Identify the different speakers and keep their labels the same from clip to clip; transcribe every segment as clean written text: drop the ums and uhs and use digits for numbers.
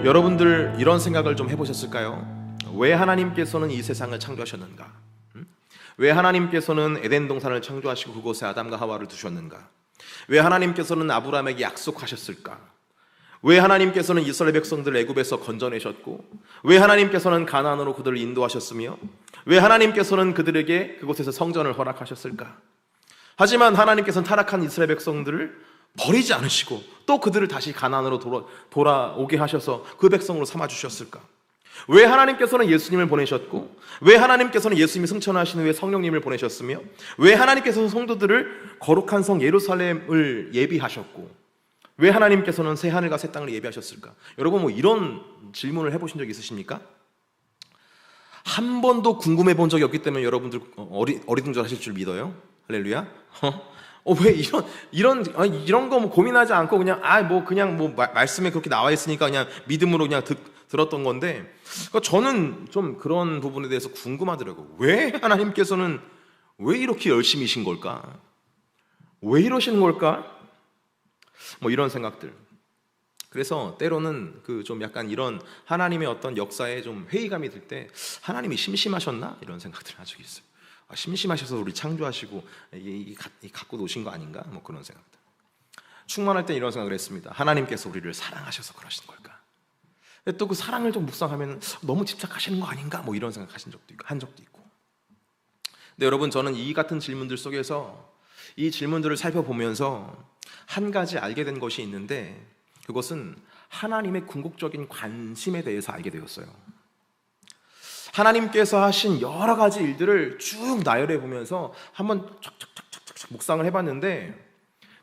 Speaker 1: 여러분들 이런 생각을 좀 해보셨을까요? 왜 하나님께서는 이 세상을 창조하셨는가? 왜 하나님께서는 에덴 동산을 창조하시고 그곳에 아담과 하와를 두셨는가? 왜 하나님께서는 아브라함에게 약속하셨을까? 왜 하나님께서는 이스라엘 백성들을 애굽에서 건져내셨고, 왜 하나님께서는 가나안으로 그들을 인도하셨으며, 왜 하나님께서는 그들에게 그곳에서 성전을 허락하셨을까? 하지만 하나님께서는 타락한 이스라엘 백성들을 버리지 않으시고 또 그들을 다시 가나안으로 돌아오게 하셔서 그 백성으로 삼아주셨을까? 왜 하나님께서는 예수님을 보내셨고, 왜 하나님께서는 예수님이 승천하신 후에 성령님을 보내셨으며, 왜 하나님께서는 성도들을 거룩한 성 예루살렘을 예비하셨고, 왜 하나님께서는 새 하늘과 새 땅을 예비하셨을까? 여러분 이런 질문을 해보신 적 있으십니까? 한 번도 궁금해 본 적이 없기 때문에 여러분들 어리둥절하실 줄 믿어요. 할렐루야. 왜 이런 거 뭐 고민하지 않고 그냥 말씀에 그렇게 나와 있으니까 그냥 믿음으로 그냥 들었던 건데, 저는 좀 그런 부분에 대해서 궁금하더라고요. 왜 하나님께서는 왜 이렇게 열심히신 걸까? 왜 이러시는 걸까? 뭐 이런 생각들. 그래서 때로는 좀 약간 이런 하나님의 어떤 역사에 좀 회의감이 들 때 하나님이 심심하셨나? 이런 생각들 아주 있어요. 심심하셔서 우리 창조하시고 갖고 노신 거 아닌가? 뭐 그런 생각들. 충만할 때 이런 생각을 했습니다. 하나님께서 우리를 사랑하셔서 그러시는 걸까? 또 그 사랑을 좀 묵상하면 너무 집착하시는 거 아닌가? 뭐 이런 생각 한 적도 있고. 근데 여러분, 저는 이 같은 질문들 속에서 이 질문들을 살펴보면서 한 가지 알게 된 것이 있는데, 그것은 하나님의 궁극적인 관심에 대해서 알게 되었어요. 하나님께서 하신 여러 가지 일들을 쭉 나열해 보면서 한번 척척척척 묵상을 해봤는데,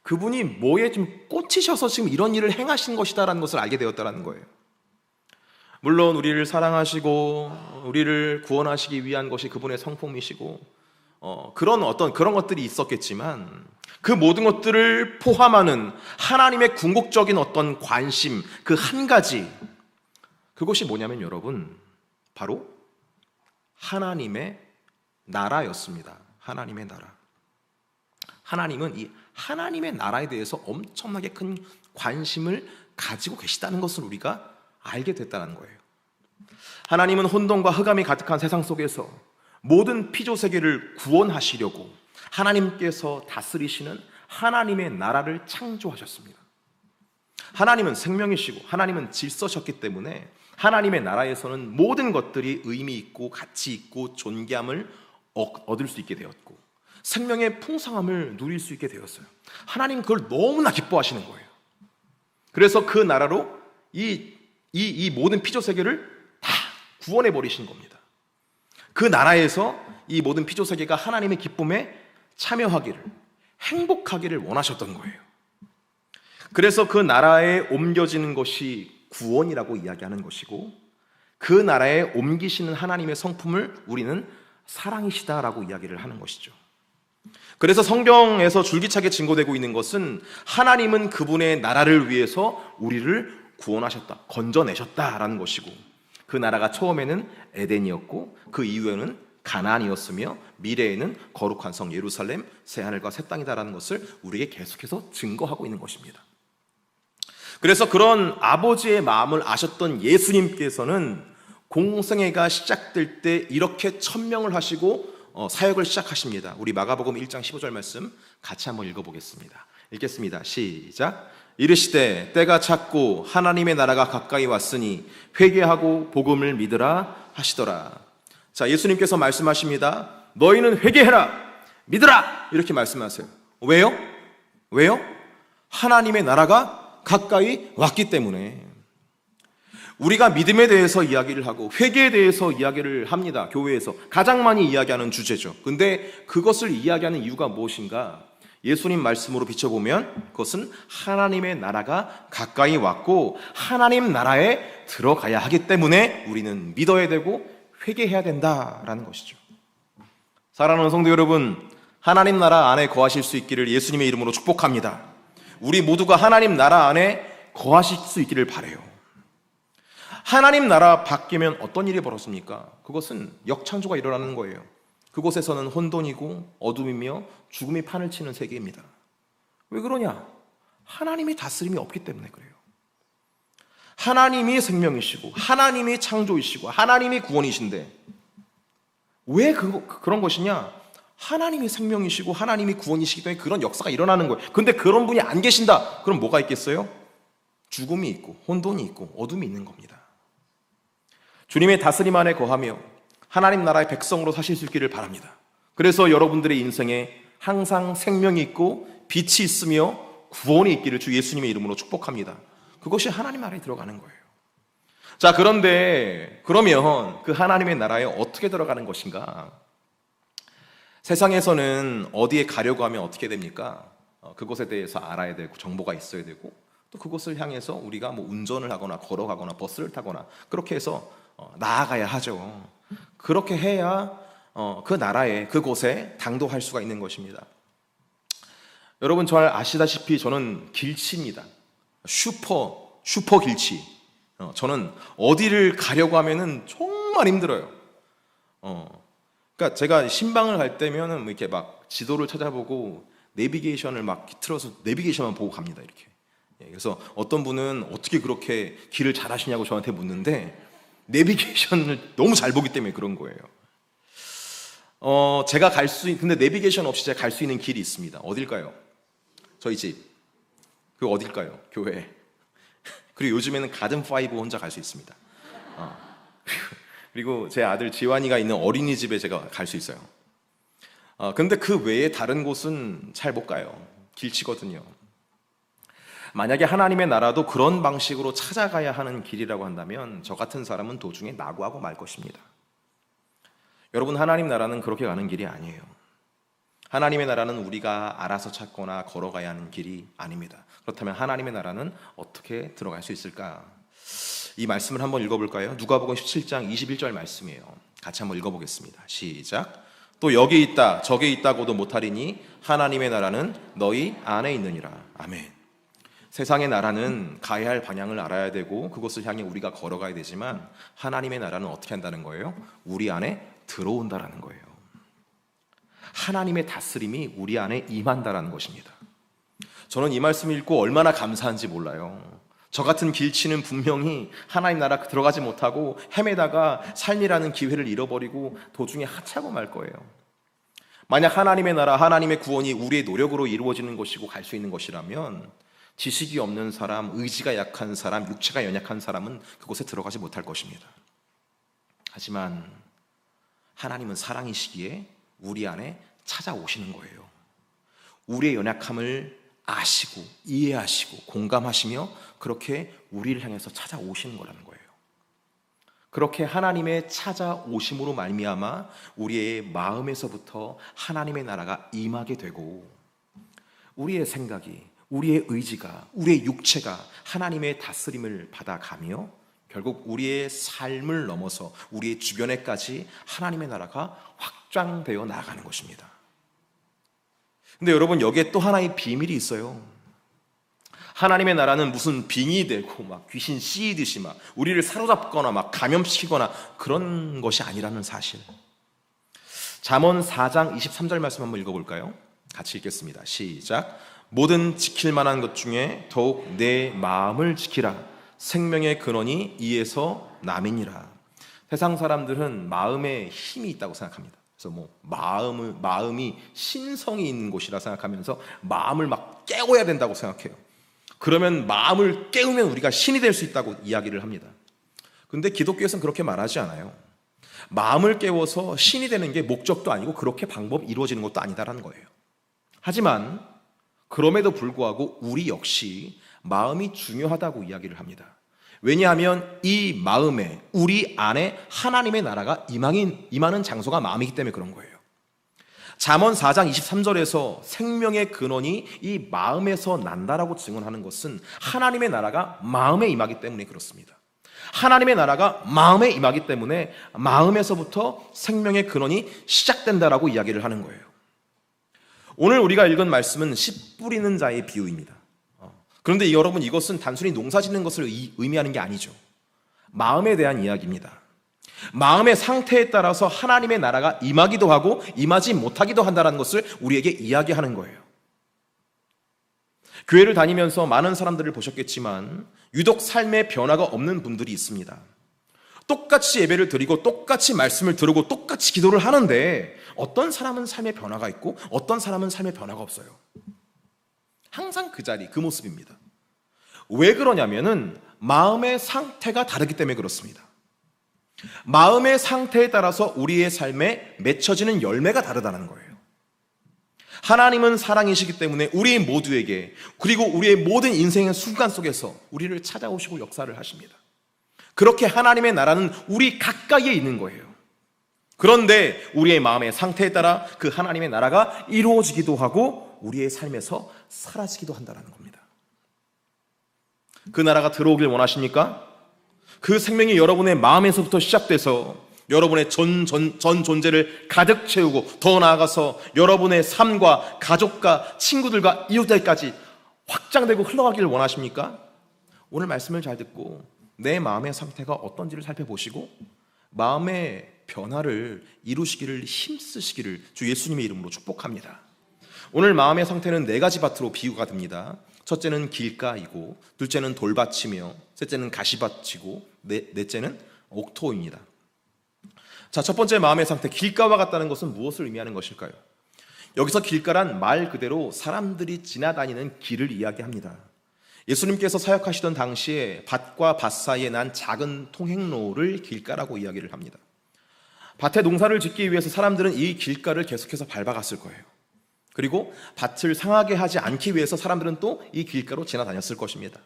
Speaker 1: 그분이 뭐에 좀 꽂히셔서 지금 이런 일을 행하신 것이다라는 것을 알게 되었다는 거예요. 물론 우리를 사랑하시고 우리를 구원하시기 위한 것이 그분의 성품이시고 그런 것들이 있었겠지만, 그 모든 것들을 포함하는 하나님의 궁극적인 어떤 관심, 그 한 가지, 그것이 뭐냐면 여러분, 바로 하나님의 나라였습니다. 하나님의 나라. 하나님은 이 하나님의 나라에 대해서 엄청나게 큰 관심을 가지고 계시다는 것을 우리가 알게 됐다는 거예요. 하나님은 혼돈과 흑암이 가득한 세상 속에서 모든 피조 세계를 구원하시려고 하나님께서 다스리시는 하나님의 나라를 창조하셨습니다. 하나님은 생명이시고 하나님은 질서셨기 때문에 하나님의 나라에서는 모든 것들이 의미 있고 가치 있고 존귀함을 얻을 수 있게 되었고 생명의 풍성함을 누릴 수 있게 되었어요. 하나님은 그걸 너무나 기뻐하시는 거예요. 그래서 그 나라로 이 모든 피조 세계를 다 구원해 버리신 겁니다. 그 나라에서 이 모든 피조 세계가 하나님의 기쁨에 참여하기를, 행복하기를 원하셨던 거예요. 그래서 그 나라에 옮겨지는 것이 구원이라고 이야기하는 것이고, 그 나라에 옮기시는 하나님의 성품을 우리는 사랑이시다라고 이야기를 하는 것이죠. 그래서 성경에서 줄기차게 증거되고 있는 것은 하나님은 그분의 나라를 위해서 우리를 구원하셨다, 건져내셨다라는 것이고, 그 나라가 처음에는 에덴이었고 그 이후에는 가나안이었으며 미래에는 거룩한 성 예루살렘, 새하늘과 새 땅이다라는 것을 우리에게 계속해서 증거하고 있는 것입니다. 그래서 그런 아버지의 마음을 아셨던 예수님께서는 공생애가 시작될 때 이렇게 천명을 하시고 사역을 시작하십니다. 우리 마가복음 1장 15절 말씀 같이 한번 읽어보겠습니다. 읽겠습니다. 시작. 이르시되 때가 찼고 하나님의 나라가 가까이 왔으니 회개하고 복음을 믿으라 하시더라. 자, 예수님께서 말씀하십니다. 너희는 회개해라, 믿으라, 이렇게 말씀하세요. 왜요? 하나님의 나라가 가까이 왔기 때문에. 우리가 믿음에 대해서 이야기를 하고 회개에 대해서 이야기를 합니다. 교회에서 가장 많이 이야기하는 주제죠. 근데 그것을 이야기하는 이유가 무엇인가? 예수님 말씀으로 비춰보면 그것은 하나님의 나라가 가까이 왔고 하나님 나라에 들어가야 하기 때문에 우리는 믿어야 되고 회개해야 된다라는 것이죠. 사랑하는 성도 여러분, 하나님 나라 안에 거하실 수 있기를 예수님의 이름으로 축복합니다. 우리 모두가 하나님 나라 안에 거하실 수 있기를 바라요. 하나님 나라 바뀌면 어떤 일이 벌어집니까? 그것은 역창조가 일어나는 거예요. 그곳에서는 혼돈이고 어둠이며 죽음이 판을 치는 세계입니다. 왜 그러냐? 하나님의 다스림이 없기 때문에 그래요. 하나님이 생명이시고 하나님이 창조이시고 하나님이 구원이신데 왜 그런 것이냐? 하나님이 생명이시고 하나님이 구원이시기 때문에 그런 역사가 일어나는 거예요. 근데 그런 분이 안 계신다. 그럼 뭐가 있겠어요? 죽음이 있고 혼돈이 있고 어둠이 있는 겁니다. 주님의 다스림 안에 거하며 하나님 나라의 백성으로 사실 수 있기를 바랍니다. 그래서 여러분들의 인생에 항상 생명이 있고 빛이 있으며 구원이 있기를 주 예수님의 이름으로 축복합니다. 그것이 하나님 나라에 들어가는 거예요. 자, 그런데 그러면 그 하나님의 나라에 어떻게 들어가는 것인가? 세상에서는 어디에 가려고 하면 어떻게 됩니까? 그곳에 대해서 알아야 되고 정보가 있어야 되고 또 그곳을 향해서 우리가 뭐 운전을 하거나 걸어가거나 버스를 타거나 그렇게 해서 나아가야 하죠. 그렇게 해야 그 나라에 그곳에 당도할 수가 있는 것입니다. 여러분 잘 아시다시피 저는 길치입니다. 슈퍼 길치. 저는 어디를 가려고 하면은 정말 힘들어요. 그러니까 제가 신방을 갈 때면은 이렇게 막 지도를 찾아보고 내비게이션을 막 틀어서 내비게이션만 보고 갑니다. 이렇게. 그래서 어떤 분은 어떻게 그렇게 길을 잘 아시냐고 저한테 묻는데 내비게이션을 너무 잘 보기 때문에 그런 거예요. 제가 근데 내비게이션 없이 제가 갈 수 있는 길이 있습니다. 어딜까요? 저희 집. 그 어딜까요? 교회. 그리고 요즘에는 가든5 혼자 갈 수 있습니다. 그리고 제 아들 지환이가 있는 어린이집에 제가 갈 수 있어요. 근데 그 외에 다른 곳은 잘 못 가요. 길치거든요. 만약에 하나님의 나라도 그런 방식으로 찾아가야 하는 길이라고 한다면 저 같은 사람은 도중에 낙오하고 말 것입니다. 여러분, 하나님 나라는 그렇게 가는 길이 아니에요. 하나님의 나라는 우리가 알아서 찾거나 걸어가야 하는 길이 아닙니다. 그렇다면 하나님의 나라는 어떻게 들어갈 수 있을까? 이 말씀을 한번 읽어볼까요? 누가복음 17장 21절 말씀이에요. 같이 한번 읽어보겠습니다. 시작. 또 여기 있다 저기 있다고도 못하리니 하나님의 나라는 너희 안에 있느니라. 아멘. 세상의 나라는 가야 할 방향을 알아야 되고 그것을 향해 우리가 걸어가야 되지만 하나님의 나라는 어떻게 한다는 거예요? 우리 안에 들어온다라는 거예요. 하나님의 다스림이 우리 안에 임한다라는 것입니다. 저는 이 말씀을 읽고 얼마나 감사한지 몰라요. 저 같은 길치는 분명히 하나님 나라 들어가지 못하고 헤매다가 삶이라는 기회를 잃어버리고 도중에 하차하고 말 거예요. 만약 하나님의 나라, 하나님의 구원이 우리의 노력으로 이루어지는 것이고 갈 수 있는 것이라면 지식이 없는 사람, 의지가 약한 사람, 육체가 연약한 사람은 그곳에 들어가지 못할 것입니다. 하지만 하나님은 사랑이시기에 우리 안에 찾아오시는 거예요. 우리의 연약함을 아시고 이해하시고 공감하시며 그렇게 우리를 향해서 찾아오시는 거라는 거예요. 그렇게 하나님의 찾아오심으로 말미암아 우리의 마음에서부터 하나님의 나라가 임하게 되고 우리의 생각이, 우리의 의지가, 우리의 육체가 하나님의 다스림을 받아가며 결국 우리의 삶을 넘어서 우리의 주변에까지 하나님의 나라가 확장되어 나아가는 것입니다. 근데 여러분, 여기에 또 하나의 비밀이 있어요. 하나님의 나라는 무슨 빙이 되고 막 귀신 씌이듯이 막 우리를 사로잡거나 막 감염시키거나 그런 것이 아니라는 사실. 잠언 4장 23절 말씀 한번 읽어볼까요? 같이 읽겠습니다. 시작. 모든 지킬 만한 것 중에 더욱 내 마음을 지키라. 생명의 근원이 이에서 남이니라. 세상 사람들은 마음에 힘이 있다고 생각합니다. 그래서 뭐 마음이 신성이 있는 곳이라 생각하면서 마음을 막 깨워야 된다고 생각해요. 그러면 마음을 깨우면 우리가 신이 될 수 있다고 이야기를 합니다. 근데 기독교에서는 그렇게 말하지 않아요. 마음을 깨워서 신이 되는 게 목적도 아니고 그렇게 방법이 이루어지는 것도 아니다라는 거예요. 하지만 그럼에도 불구하고 우리 역시 마음이 중요하다고 이야기를 합니다. 왜냐하면 이 마음에, 우리 안에 하나님의 나라가 임하는 장소가 마음이기 때문에 그런 거예요. 잠언 4장 23절에서 생명의 근원이 이 마음에서 난다라고 증언하는 것은 하나님의 나라가 마음에 임하기 때문에 그렇습니다. 하나님의 나라가 마음에 임하기 때문에 마음에서부터 생명의 근원이 시작된다라고 이야기를 하는 거예요. 오늘 우리가 읽은 말씀은 씨 뿌리는 자의 비유입니다. 그런데 여러분, 이것은 단순히 농사 짓는 것을 의미하는 게 아니죠. 마음에 대한 이야기입니다. 마음의 상태에 따라서 하나님의 나라가 임하기도 하고 임하지 못하기도 한다는 것을 우리에게 이야기하는 거예요. 교회를 다니면서 많은 사람들을 보셨겠지만 유독 삶의 변화가 없는 분들이 있습니다. 똑같이 예배를 드리고 똑같이 말씀을 들고 똑같이 기도를 하는데 어떤 사람은 삶의 변화가 있고 어떤 사람은 삶의 변화가 없어요. 항상 그 자리, 그 모습입니다. 왜 그러냐면은 마음의 상태가 다르기 때문에 그렇습니다. 마음의 상태에 따라서 우리의 삶에 맺혀지는 열매가 다르다는 거예요. 하나님은 사랑이시기 때문에 우리 모두에게, 그리고 우리의 모든 인생의 순간 속에서 우리를 찾아오시고 역사를 하십니다. 그렇게 하나님의 나라는 우리 가까이에 있는 거예요. 그런데 우리의 마음의 상태에 따라 그 하나님의 나라가 이루어지기도 하고 우리의 삶에서 사라지기도 한다는 겁니다. 그 나라가 들어오길 원하십니까? 그 생명이 여러분의 마음에서부터 시작돼서 여러분의 전 존재를 가득 채우고 더 나아가서 여러분의 삶과 가족과 친구들과 이웃들까지 확장되고 흘러가기를 원하십니까? 오늘 말씀을 잘 듣고 내 마음의 상태가 어떤지를 살펴보시고 마음의 변화를 이루시기를 힘쓰시기를 주 예수님의 이름으로 축복합니다. 오늘 마음의 상태는 4가지 밭으로 비유가 됩니다. 첫째는 길가이고, 둘째는 돌밭이며, 셋째는 가시밭이고, 넷째는 옥토입니다. 자, 첫 번째 마음의 상태, 길가와 같다는 것은 무엇을 의미하는 것일까요? 여기서 길가란 말 그대로 사람들이 지나다니는 길을 이야기합니다. 예수님께서 사역하시던 당시에 밭과 밭 사이에 난 작은 통행로를 길가라고 이야기를 합니다. 밭에 농사를 짓기 위해서 사람들은 이 길가를 계속해서 밟아갔을 거예요. 그리고 밭을 상하게 하지 않기 위해서 사람들은 또 이 길가로 지나다녔을 것입니다.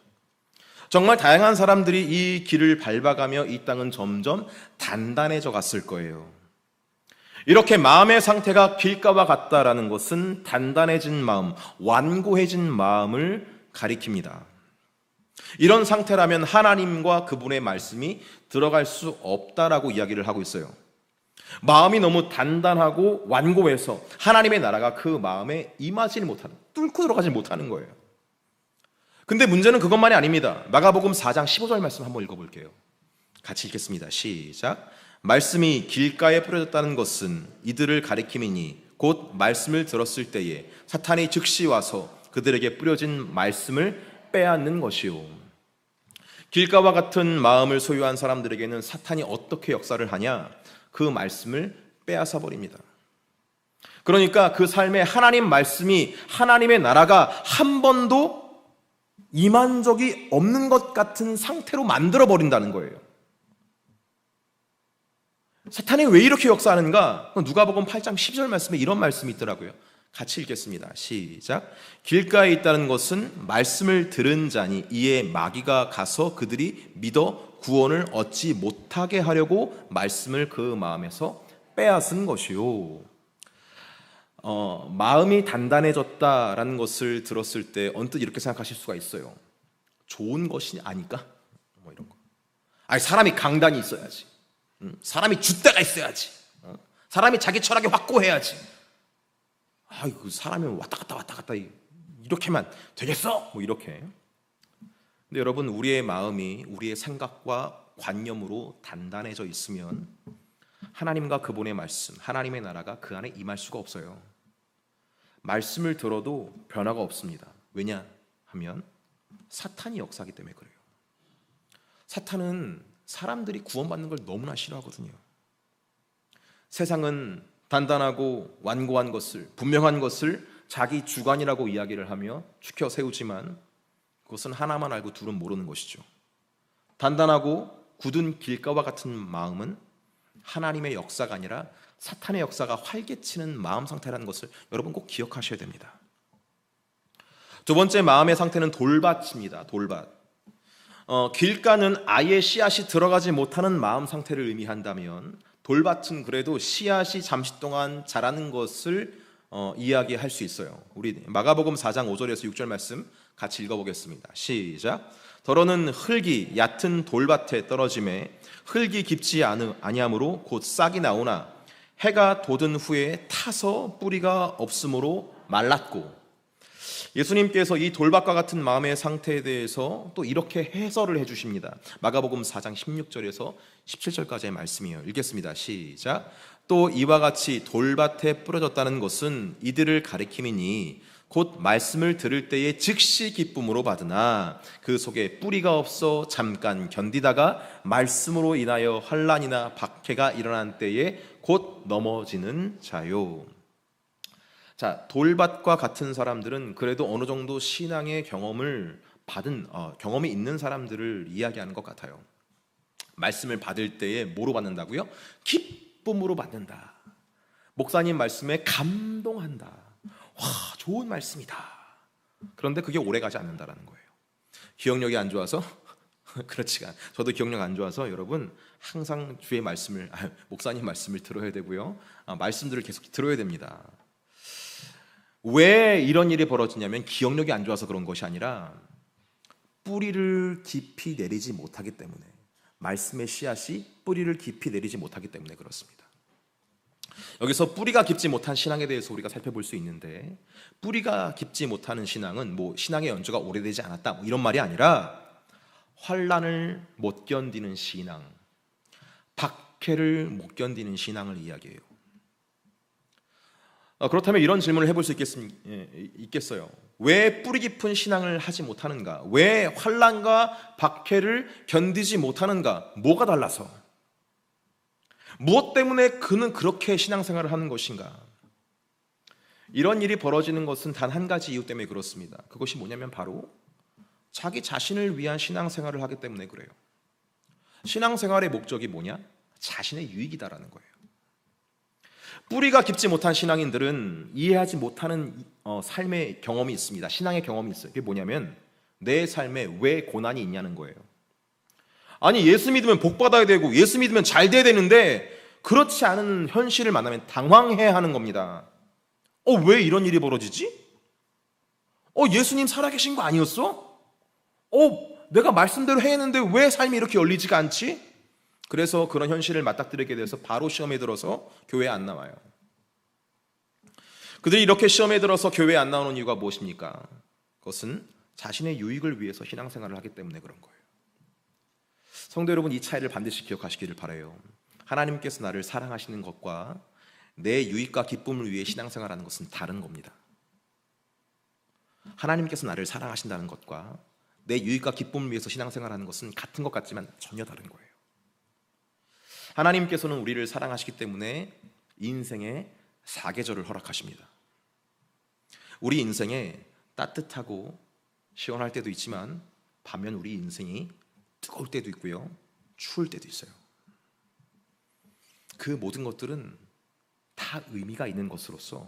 Speaker 1: 정말 다양한 사람들이 이 길을 밟아가며 이 땅은 점점 단단해져 갔을 거예요. 이렇게 마음의 상태가 길가와 같다라는 것은 단단해진 마음, 완고해진 마음을 가리킵니다. 이런 상태라면 하나님과 그분의 말씀이 들어갈 수 없다라고 이야기를 하고 있어요. 마음이 너무 단단하고 완고해서 하나님의 나라가 그 마음에 임하지 못하는, 뚫고 들어가지 못하는 거예요. 근데 문제는 그것만이 아닙니다. 마가복음 4장 15절 말씀 한번 읽어볼게요. 같이 읽겠습니다. 시작. 말씀이 길가에 뿌려졌다는 것은 이들을 가리킴이니 곧 말씀을 들었을 때에 사탄이 즉시 와서 그들에게 뿌려진 말씀을 빼앗는 것이요. 길가와 같은 마음을 소유한 사람들에게는 사탄이 어떻게 역사를 하냐? 그 말씀을 빼앗아 버립니다. 그러니까 그 삶에 하나님 말씀이, 하나님의 나라가 한 번도 임한 적이 없는 것 같은 상태로 만들어 버린다는 거예요. 사탄이 왜 이렇게 역사하는가? 누가복음 8장 12절 말씀에 이런 말씀이 있더라고요. 같이 읽겠습니다. 시작. 길가에 있다는 것은 말씀을 들은 자니 이에 마귀가 가서 그들이 믿어 구원을 얻지 못하게 하려고 말씀을 그 마음에서 빼앗은 것이요. 마음이 단단해졌다라는 것을 들었을 때 언뜻 이렇게 생각하실 수가 있어요. 좋은 것이 아닐까? 뭐 이런 거. 아니, 사람이 강단이 있어야지. 사람이 줏대가 있어야지. 사람이 자기 철학이 확고해야지. 아이고, 사람이 왔다 갔다 이렇게만 되겠어? 뭐 이렇게. 근데 여러분, 우리의 마음이 우리의 생각과 관념으로 단단해져 있으면 하나님과 그분의 말씀, 하나님의 나라가 그 안에 임할 수가 없어요. 말씀을 들어도 변화가 없습니다. 왜냐하면 사탄이 역사하기 때문에 그래요. 사탄은 사람들이 구원받는 걸 너무나 싫어하거든요. 세상은 단단하고 완고한 것을, 분명한 것을 자기 주관이라고 이야기를 하며 추켜 세우지만 그것은 하나만 알고 둘은 모르는 것이죠. 단단하고 굳은 길가와 같은 마음은 하나님의 역사가 아니라 사탄의 역사가 활개치는 마음 상태라는 것을 여러분 꼭 기억하셔야 됩니다. 두 번째 마음의 상태는 돌밭입니다. 돌밭. 길가는 아예 씨앗이 들어가지 못하는 마음 상태를 의미한다면 돌밭은 그래도 씨앗이 잠시 동안 자라는 것을 이야기할 수 있어요. 우리 마가복음 4장 5절에서 6절 말씀 같이 읽어보겠습니다. 시작. 더러는 흙이 얕은 돌밭에 떨어짐에 흙이 깊지 아니하므로 곧 싹이 나오나 해가 돋은 후에 타서 뿌리가 없으므로 말랐고. 예수님께서 이 돌밭과 같은 마음의 상태에 대해서 또 이렇게 해설을 해주십니다. 마가복음 4장 16절에서 17절까지의 말씀이에요. 읽겠습니다. 시작. 또 이와 같이 돌밭에 뿌려졌다는 것은 이들을 가리킴이니 곧 말씀을 들을 때에 즉시 기쁨으로 받으나 그 속에 뿌리가 없어 잠깐 견디다가 말씀으로 인하여 환난이나 박해가 일어난 때에 곧 넘어지는 자요. 자, 돌밭과 같은 사람들은 그래도 어느 정도 신앙의 경험을 받은 경험이 있는 사람들을 이야기하는 것 같아요. 말씀을 받을 때에 뭐로 받는다고요? 기쁨으로 받는다. 목사님 말씀에 감동한다. 와, 좋은 말씀이다. 그런데 그게 오래가지 않는다라는 거예요. 기억력이 안 좋아서 그렇지가. 저도 기억력 안 좋아서 여러분 항상 주의 말씀을 목사님 말씀을 들어야 되고요. 말씀들을 계속 들어야 됩니다. 왜 이런 일이 벌어지냐면 기억력이 안 좋아서 그런 것이 아니라 뿌리를 깊이 내리지 못하기 때문에, 말씀의 씨앗이 뿌리를 깊이 내리지 못하기 때문에 그렇습니다. 여기서 뿌리가 깊지 못한 신앙에 대해서 우리가 살펴볼 수 있는데, 뿌리가 깊지 못하는 신앙은 뭐 신앙의 연주가 오래되지 않았다 뭐 이런 말이 아니라 환난을 못 견디는 신앙, 박해를 못 견디는 신앙을 이야기해요. 그렇다면 이런 질문을 해볼 수 있겠어요. 왜 뿌리 깊은 신앙을 하지 못하는가? 왜 환난과 박해를 견디지 못하는가? 뭐가 달라서? 무엇 때문에 그는 그렇게 신앙생활을 하는 것인가? 이런 일이 벌어지는 것은 단 한 가지 이유 때문에 그렇습니다. 그것이 뭐냐면 바로 자기 자신을 위한 신앙생활을 하기 때문에 그래요. 신앙생활의 목적이 뭐냐? 자신의 유익이다라는 거예요. 뿌리가 깊지 못한 신앙인들은 이해하지 못하는 삶의 경험이 있습니다. 신앙의 경험이 있어요. 그게 뭐냐면 내 삶에 왜 고난이 있냐는 거예요. 아니, 예수 믿으면 복 받아야 되고 예수 믿으면 잘 돼야 되는데 그렇지 않은 현실을 만나면 당황해야 하는 겁니다. 왜 이런 일이 벌어지지? 예수님 살아계신 거 아니었어? 내가 말씀대로 했는데 왜 삶이 이렇게 열리지가 않지? 그래서 그런 현실을 맞닥뜨리게 돼서 바로 시험에 들어서 교회에 안 나와요. 그들이 이렇게 시험에 들어서 교회에 안 나오는 이유가 무엇입니까? 그것은 자신의 유익을 위해서 신앙생활을 하기 때문에 그런 거예요. 성도 여러분, 이 차이를 반드시 기억하시기를 바라요. 하나님께서 나를 사랑하시는 것과 내 유익과 기쁨을 위해 신앙생활하는 것은 다른 겁니다. 하나님께서 나를 사랑하신다는 것과 내 유익과 기쁨을 위해서 신앙생활하는 것은 같은 것 같지만 전혀 다른 거예요. 하나님께서는 우리를 사랑하시기 때문에 인생의 사계절을 허락하십니다. 우리 인생에 따뜻하고 시원할 때도 있지만 반면 우리 인생이 뜨거울 때도 있고요, 추울 때도 있어요. 그 모든 것들은 다 의미가 있는 것으로서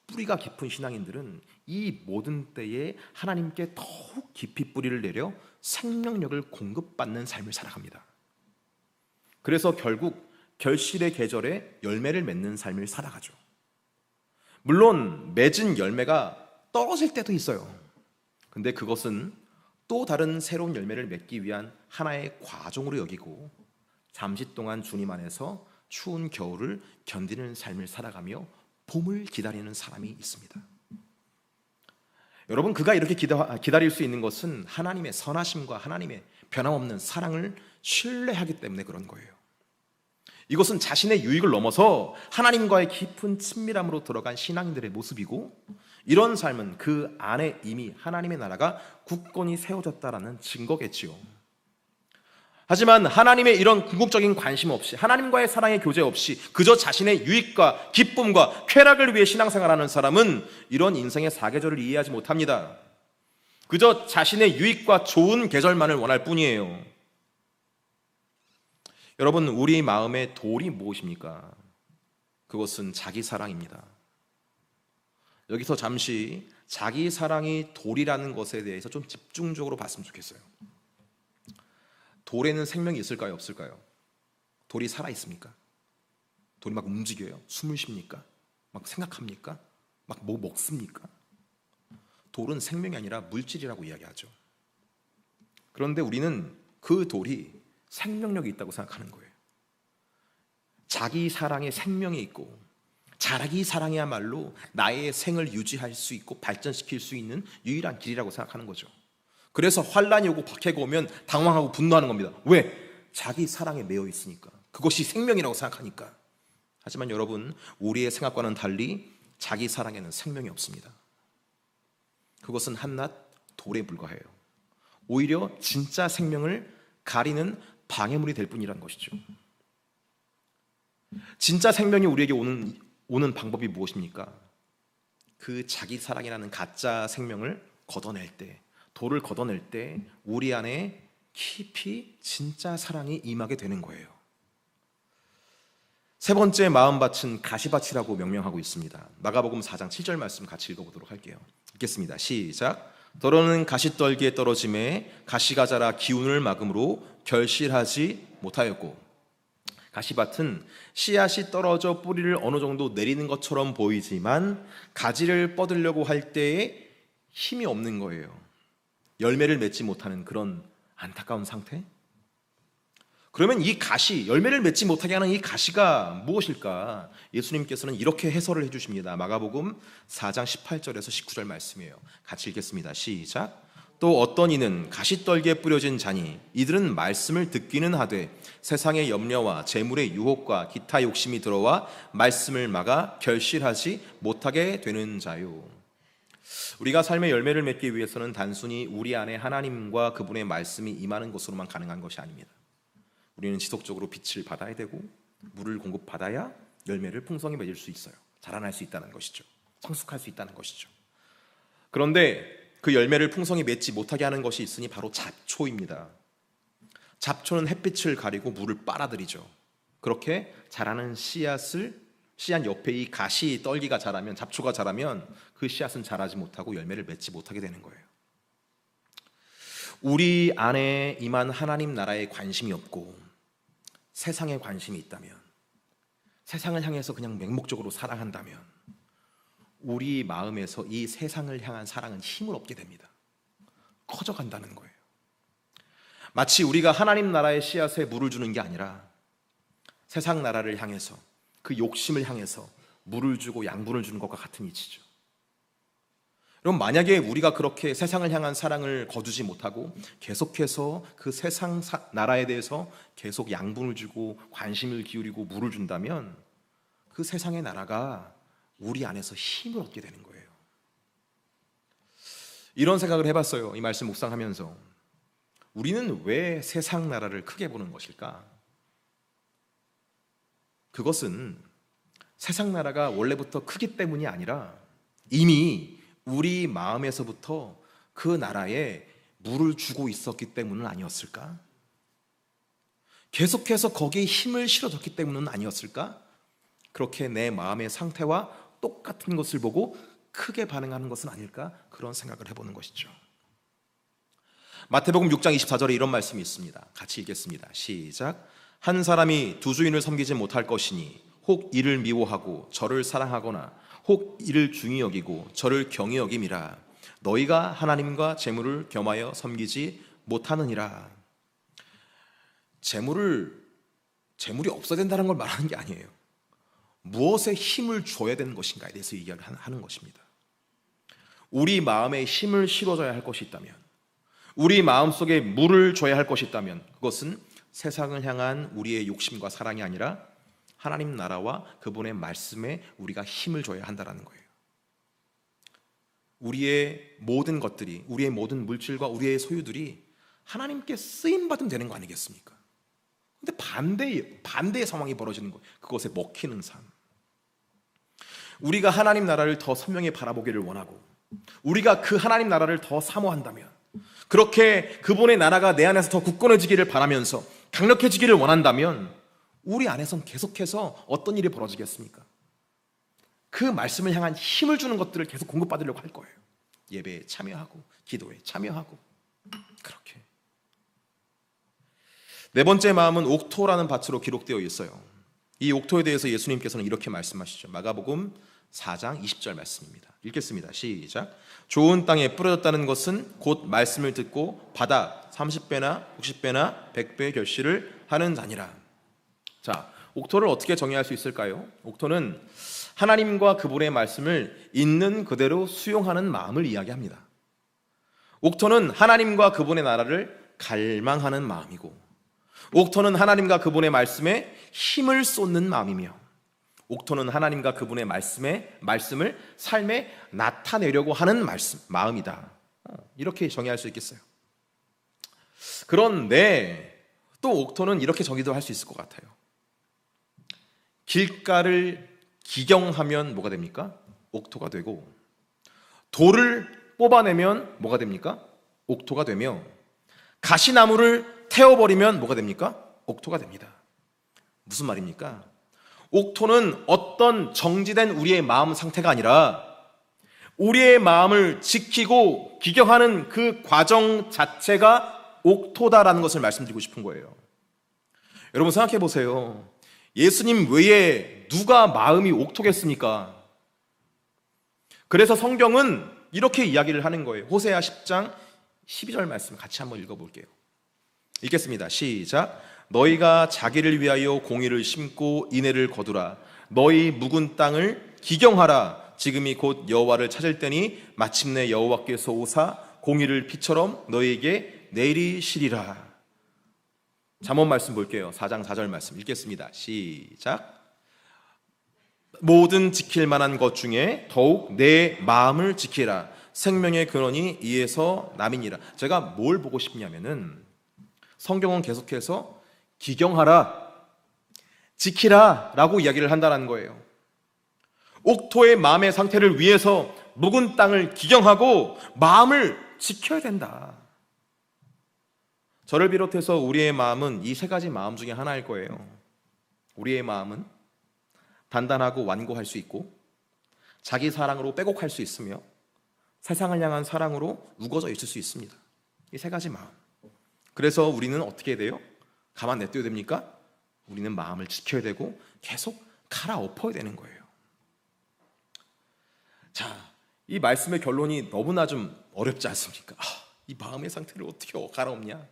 Speaker 1: 뿌리가 깊은 신앙인들은 이 모든 때에 하나님께 더욱 깊이 뿌리를 내려 생명력을 공급받는 삶을 살아갑니다. 그래서 결국 결실의 계절에 열매를 맺는 삶을 살아가죠. 물론 맺은 열매가 떨어질 때도 있어요. 근데 그것은 또 다른 새로운 열매를 맺기 위한 하나의 과정으로 여기고 잠시 동안 주님 안에서 추운 겨울을 견디는 삶을 살아가며 봄을 기다리는 사람이 있습니다. 여러분, 그가 이렇게 기다릴 수 있는 것은 하나님의 선하심과 하나님의 변함없는 사랑을 신뢰하기 때문에 그런 거예요. 이것은 자신의 유익을 넘어서 하나님과의 깊은 친밀함으로 들어간 신앙인들의 모습이고, 이런 삶은 그 안에 이미 하나님의 나라가 굳건히 세워졌다라는 증거겠지요. 하지만 하나님의 이런 궁극적인 관심 없이, 하나님과의 사랑의 교제 없이 그저 자신의 유익과 기쁨과 쾌락을 위해 신앙생활하는 사람은 이런 인생의 사계절을 이해하지 못합니다. 그저 자신의 유익과 좋은 계절만을 원할 뿐이에요. 여러분, 우리 마음의 돌이 무엇입니까? 그것은 자기 사랑입니다. 여기서 잠시 자기 사랑이 돌이라는 것에 대해서 좀 집중적으로 봤으면 좋겠어요. 돌에는 생명이 있을까요, 없을까요? 돌이 살아있습니까? 돌이 막 움직여요? 숨을 쉽니까? 막 생각합니까? 막 뭐 먹습니까? 돌은 생명이 아니라 물질이라고 이야기하죠. 그런데 우리는 그 돌이 생명력이 있다고 생각하는 거예요. 자기 사랑에 생명이 있고 자기 사랑이야말로 나의 생을 유지할 수 있고 발전시킬 수 있는 유일한 길이라고 생각하는 거죠. 그래서 환란이 오고 박해가 오면 당황하고 분노하는 겁니다. 왜? 자기 사랑에 매여 있으니까. 그것이 생명이라고 생각하니까. 하지만 여러분, 우리의 생각과는 달리 자기 사랑에는 생명이 없습니다. 그것은 한낱 돌에 불과해요. 오히려 진짜 생명을 가리는 방해물이 될 뿐이라는 것이죠. 진짜 생명이 우리에게 오는 방법이 무엇입니까? 그 자기 사랑이라는 가짜 생명을 걷어낼 때, 돌을 걷어낼 때 우리 안에 깊이 진짜 사랑이 임하게 되는 거예요. 세 번째 마음밭은 가시밭이라고 명명하고 있습니다. 마가복음 4장 7절 말씀 같이 읽어보도록 할게요. 읽겠습니다. 시작. 더러는 가시떨기에 떨어짐에 가시가 자라 기운을 막음으로 결실하지 못하였고, 가시밭은 씨앗이 떨어져 뿌리를 어느 정도 내리는 것처럼 보이지만 가지를 뻗으려고 할 때에 힘이 없는 거예요. 열매를 맺지 못하는 그런 안타까운 상태? 그러면 이 가시, 열매를 맺지 못하게 하는 이 가시가 무엇일까? 예수님께서는 이렇게 해설을 해주십니다. 마가복음 4장 18절에서 19절 말씀이에요. 같이 읽겠습니다. 시작. 또 어떤 이는 가시떨기에 뿌려진 자니 이들은 말씀을 듣기는 하되 세상의 염려와 재물의 유혹과 기타 욕심이 들어와 말씀을 막아 결실하지 못하게 되는 자요. 우리가 삶의 열매를 맺기 위해서는 단순히 우리 안에 하나님과 그분의 말씀이 임하는 것으로만 가능한 것이 아닙니다. 우리는 지속적으로 빛을 받아야 되고 물을 공급받아야 열매를 풍성히 맺을 수 있어요. 자라날 수 있다는 것이죠. 성숙할 수 있다는 것이죠. 그런데 그 열매를 풍성히 맺지 못하게 하는 것이 있으니 바로 잡초입니다. 잡초는 햇빛을 가리고 물을 빨아들이죠. 그렇게 자라는 씨앗 옆에 이 가시 떨기가 자라면, 잡초가 자라면 그 씨앗은 자라지 못하고 열매를 맺지 못하게 되는 거예요. 우리 안에 임한 하나님 나라에 관심이 없고 세상에 관심이 있다면, 세상을 향해서 그냥 맹목적으로 사랑한다면 우리 마음에서 이 세상을 향한 사랑은 힘을 얻게 됩니다. 커져간다는 거예요. 마치 우리가 하나님 나라의 씨앗에 물을 주는 게 아니라 세상 나라를 향해서, 그 욕심을 향해서 물을 주고 양분을 주는 것과 같은 이치죠. 그럼 만약에 우리가 그렇게 세상을 향한 사랑을 거두지 못하고 계속해서 그 세상 나라에 대해서 계속 양분을 주고 관심을 기울이고 물을 준다면 그 세상의 나라가 우리 안에서 힘을 얻게 되는 거예요. 이런 생각을 해봤어요. 이 말씀 묵상하면서 우리는 왜 세상 나라를 크게 보는 것일까? 그것은 세상 나라가 원래부터 크기 때문이 아니라 이미 우리 마음에서부터 그 나라에 물을 주고 있었기 때문은 아니었을까? 계속해서 거기에 힘을 실어줬기 때문은 아니었을까? 그렇게 내 마음의 상태와 똑같은 것을 보고 크게 반응하는 것은 아닐까? 그런 생각을 해보는 것이죠. 마태복음 6장 24절에 이런 말씀이 있습니다. 같이 읽겠습니다. 시작. 한 사람이 두 주인을 섬기지 못할 것이니 혹 이를 미워하고 저를 사랑하거나 혹 이를 중히 여기고 저를 경히 여김이라. 너희가 하나님과 재물을 겸하여 섬기지 못하느니라. 재물이 없어야 된다는 걸 말하는 게 아니에요. 무엇에 힘을 줘야 되는 것인가에 대해서 이야기를 하는 것입니다. 우리 마음에 힘을 실어줘야 할 것이 있다면, 우리 마음속에 물을 줘야 할 것이 있다면 그것은 세상을 향한 우리의 욕심과 사랑이 아니라 하나님 나라와 그분의 말씀에 우리가 힘을 줘야 한다는 거예요. 우리의 모든 것들이, 우리의 모든 물질과 우리의 소유들이 하나님께 쓰임받으면 되는 거 아니겠습니까? 근데 반대의 상황이 벌어지는 거예요. 그것에 먹히는 삶. 우리가 하나님 나라를 더 선명히 바라보기를 원하고 우리가 그 하나님 나라를 더 사모한다면, 그렇게 그분의 나라가 내 안에서 더 굳건해지기를 바라면서 강력해지기를 원한다면 우리 안에선 계속해서 어떤 일이 벌어지겠습니까? 그 말씀을 향한 힘을 주는 것들을 계속 공급받으려고 할 거예요. 예배에 참여하고 기도에 참여하고. 그렇게 네 번째 마음은 옥토라는 밭으로 기록되어 있어요. 이 옥토에 대해서 예수님께서는 이렇게 말씀하시죠. 마가복음 4장 20절 말씀입니다. 읽겠습니다. 시작. 좋은 땅에 뿌려졌다는 것은 곧 말씀을 듣고 받아 30배나 60배나 100배의 결실을 하는 자니라. 자, 옥토를 어떻게 정의할 수 있을까요? 옥토는 하나님과 그분의 말씀을 있는 그대로 수용하는 마음을 이야기합니다. 옥토는 하나님과 그분의 나라를 갈망하는 마음이고, 옥토는 하나님과 그분의 말씀에 힘을 쏟는 마음이며, 옥토는 하나님과 그분의 말씀을 삶에 나타내려고 하는 마음이다. 이렇게 정의할 수 있겠어요. 그런데 또 옥토는 이렇게 정의도 할 수 있을 것 같아요. 길가를 기경하면 뭐가 됩니까? 옥토가 되고, 돌을 뽑아내면 뭐가 됩니까? 옥토가 되며, 가시나무를 태워버리면 뭐가 됩니까? 옥토가 됩니다. 무슨 말입니까? 옥토는 어떤 정지된 우리의 마음 상태가 아니라 우리의 마음을 지키고 기경하는 그 과정 자체가 옥토다라는 것을 말씀드리고 싶은 거예요. 여러분 생각해 보세요. 예수님 외에 누가 마음이 옥토겠습니까? 그래서 성경은 이렇게 이야기를 하는 거예요. 호세아 10장 12절 말씀 같이 한번 읽어볼게요. 읽겠습니다. 시작. 너희가 자기를 위하여 공의를 심고 인애를 거두라. 너희 묵은 땅을 기경하라. 지금이 곧 여호와를 찾을 때니 마침내 여호와께서 오사 공의를 피처럼 너희에게 내리시리라. 잠언 말씀 볼게요. 4장 4절 말씀 읽겠습니다. 시작. 모든 지킬 만한 것 중에 더욱 내 마음을 지키라. 생명의 근원이 이에서 남이니라. 제가 뭘 보고 싶냐면은 성경은 계속해서 기경하라, 지키라 라고 이야기를 한다는 거예요. 옥토의 마음의 상태를 위해서 묵은 땅을 기경하고 마음을 지켜야 된다. 저를 비롯해서 우리의 마음은 이 세 가지 마음 중에 하나일 거예요. 우리의 마음은 단단하고 완고할 수 있고, 자기 사랑으로 빼곡할 수 있으며, 세상을 향한 사랑으로 우거져 있을 수 있습니다. 이 세 가지 마음. 그래서 우리는 어떻게 해야 돼요? 가만 냅둬야 됩니까? 우리는 마음을 지켜야 되고 계속 갈아엎어야 되는 거예요. 자, 이 말씀의 결론이 너무나 좀 어렵지 않습니까? 이 마음의 상태를 어떻게 갈아엎냐?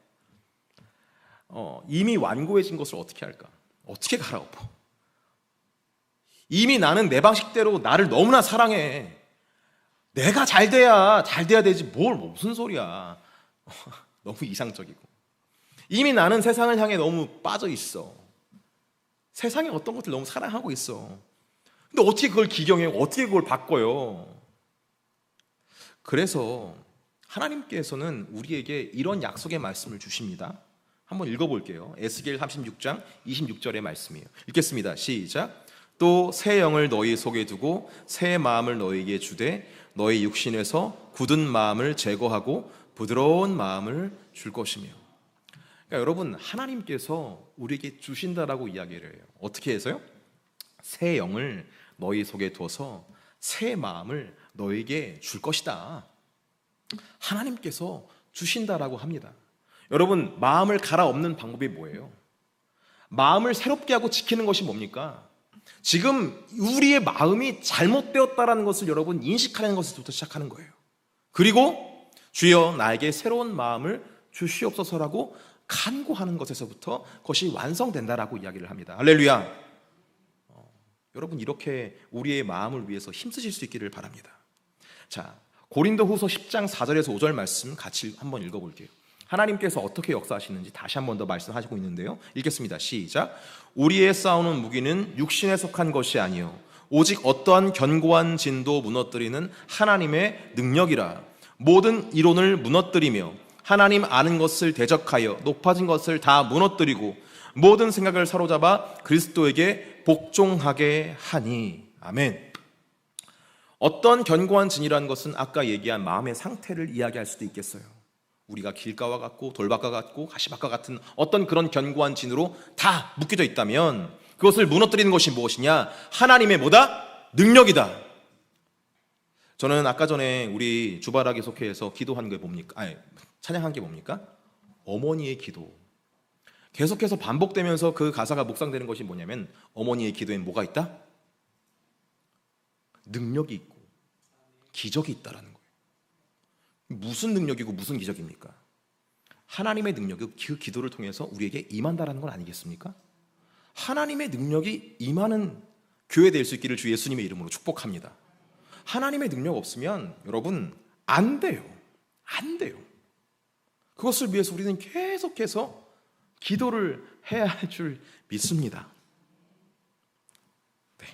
Speaker 1: 이미 완고해진 것을 어떻게 할까? 어떻게 갈아엎어? 이미 나는 내 방식대로 나를 너무나 사랑해. 내가 잘 돼야 되지 무슨 소리야. 너무 이상적이고. 이미 나는 세상을 향해 너무 빠져 있어. 세상의 어떤 것들 너무 사랑하고 있어. 근데 어떻게 그걸 기경해요? 어떻게 그걸 바꿔요? 그래서 하나님께서는 우리에게 이런 약속의 말씀을 주십니다. 한번 읽어볼게요. 에스겔 36장 26절의 말씀이에요. 읽겠습니다. 시작. 또 새 영을 너희 속에 두고 새 마음을 너희에게 주되 너희 육신에서 굳은 마음을 제거하고 부드러운 마음을 줄 것이며. 그러니까 여러분, 하나님께서 우리에게 주신다라고 이야기를 해요. 어떻게 해서요? 새 영을 너희 속에 둬서 새 마음을 너에게 줄 것이다. 하나님께서 주신다라고 합니다. 여러분, 마음을 갈아엎는 방법이 뭐예요? 마음을 새롭게 하고 지키는 것이 뭡니까? 지금 우리의 마음이 잘못되었다는 것을 여러분 인식하는 것부터 시작하는 거예요. 그리고 주여 나에게 새로운 마음을 주시옵소서라고 간구하는 것에서부터 그것이 완성된다라고 이야기를 합니다. 할렐루야. 여러분, 이렇게 우리의 마음을 위해서 힘쓰실 수 있기를 바랍니다. 자, 고린도후서 10장 4절에서 5절 말씀 같이 한번 읽어볼게요. 하나님께서 어떻게 역사하시는지 다시 한번 더 말씀하시고 있는데요. 읽겠습니다. 시작. 우리의 싸우는 무기는 육신에 속한 것이 아니요 오직 어떠한 견고한 진도 무너뜨리는 하나님의 능력이라. 모든 이론을 무너뜨리며 하나님 아는 것을 대적하여 높아진 것을 다 무너뜨리고 모든 생각을 사로잡아 그리스도에게 복종하게 하니. 아멘. 어떤 견고한 진이라는 것은 아까 얘기한 마음의 상태를 이야기할 수도 있겠어요. 우리가 길가와 같고 돌밭과 같고 가시밭과 같은 어떤 그런 견고한 진으로 다 묶여져 있다면 그것을 무너뜨리는 것이 무엇이냐? 하나님의 뭐다? 능력이다. 저는 아까 전에 우리 주바라기 속회에서 기도한 게 뭡니까? 찬양한 게 뭡니까? 어머니의 기도. 계속해서 반복되면서 그 가사가 묵상되는 것이 뭐냐면 어머니의 기도엔 뭐가 있다? 능력이 있고 기적이 있다라는 거예요. 무슨 능력이고 무슨 기적입니까? 하나님의 능력이 그 기도를 통해서 우리에게 임한다라는 건 아니겠습니까? 하나님의 능력이 임하는 교회 될 수 있기를 주 예수님의 이름으로 축복합니다. 하나님의 능력 없으면 여러분 안 돼요. 안 돼요. 그것을 위해서 우리는 계속해서 기도를 해야 할 줄 믿습니다. 네.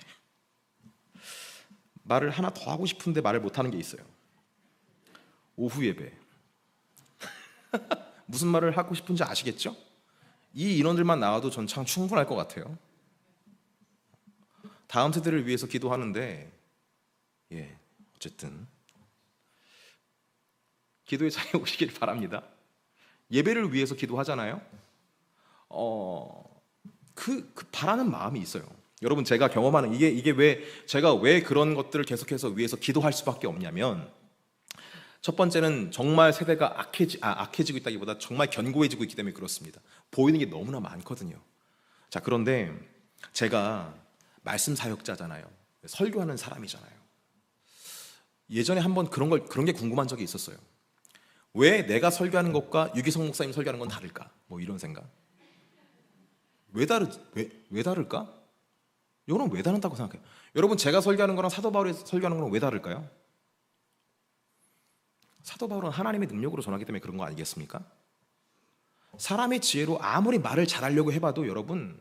Speaker 1: 말을 하나 더 하고 싶은데 말을 못하는 게 있어요. 오후 예배. 무슨 말을 하고 싶은지 아시겠죠? 이 인원들만 나와도 전 참 충분할 것 같아요. 다음 세대를 위해서 기도하는데, 어쨌든 기도의 자리에 오시길 바랍니다. 예배를 위해서 기도하잖아요. 그 바라는 마음이 있어요. 여러분, 제가 경험하는 이게 왜 제가 왜 그런 것들을 계속해서 위해서 기도할 수밖에 없냐면, 첫 번째는 정말 세대가 악해지고 있다기보다 정말 견고해지고 있기 때문에 그렇습니다. 보이는 게 너무나 많거든요. 자, 그런데 제가 말씀 사역자잖아요. 설교하는 사람이잖아요. 예전에 한번 그런 게 궁금한 적이 있었어요. 왜 내가 설교하는 것과 유기성 목사님 설교하는 건 다를까? 뭐 이런 생각. 왜 다를까? 이거는 왜 다른다고 생각해요? 여러분, 제가 설교하는 거랑 사도 바울이 설교하는 거랑 왜 다를까요? 사도 바울은 하나님의 능력으로 전하기 때문에 그런 거 아니겠습니까? 사람의 지혜로 아무리 말을 잘하려고 해봐도 여러분